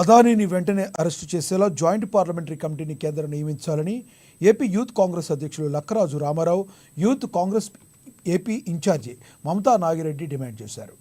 అదానీని వెంటనే అరెస్టు చేసేలా joint parliamentary కమిటీని కేంద్రం నియమించాలని ఏపీ యూత్ కాంగ్రెస్ అధ్యక్షులు Lakkaraju Ramarao youth Congress AP incharge Mamata Nagireddy demand చేశారు.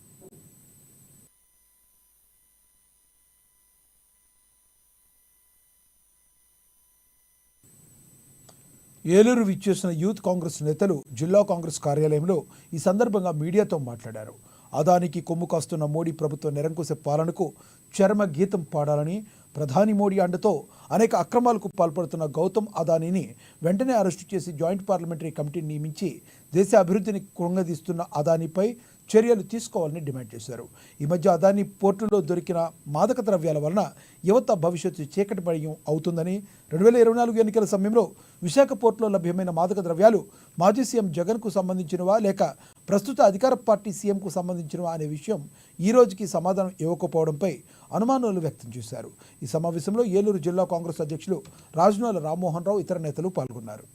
ఏలూరు విచ్చేసిన యూత్ కాంగ్రెస్ నేతలు జిల్లా కాంగ్రెస్ కార్యాలయంలో ఈ సందర్భంగా మీడియాతో మాట్లాడారు. అదానికి కొమ్ము కాస్తున్న మోడీ ప్రభుత్వ నిరంకుశ పాలనకు చరమ గీతం పాడాలని, ప్రధాని మోడీ అండతో అనేక అక్రమాలకు పాల్పడుతున్న గౌతమ్ అదానీని వెంటనే అరెస్టు చేసి జాయింట్ పార్లమెంటరీ కమిటీని నియమించి దేశ అభివృద్ధిని కృంగదీస్తున్న అదానీపై చర్యలు తీసుకోవాలని డిమాండ్ చేశారు. ఈ మధ్య అదానీ పోర్టులో దొరికిన మాదక ద్రవ్యాల వలన యువత భవిష్యత్తు చీకటిమయం అవుతుందని, 2024 ఎన్నికల సమయంలో విశాఖ పోర్టులో లభ్యమైన మాదక ద్రవ్యాలు మాజీ సీఎం జగన్కు సంబంధించినవా లేక ప్రస్తుత అధికార పార్టీ సీఎంకు సంబంధించినవా అనే విషయం ఈ రోజుకి సమాధానం ఇవ్వకపోవడంపై అనుమానాలు వ్యక్తం చేశారు. ఈ సమావేశంలో ఏలూరు జిల్లా కాంగ్రెస్ అధ్యక్షులు రాజనాల రామ్మోహన్ రావు ఇతర నేతలు పాల్గొన్నారు.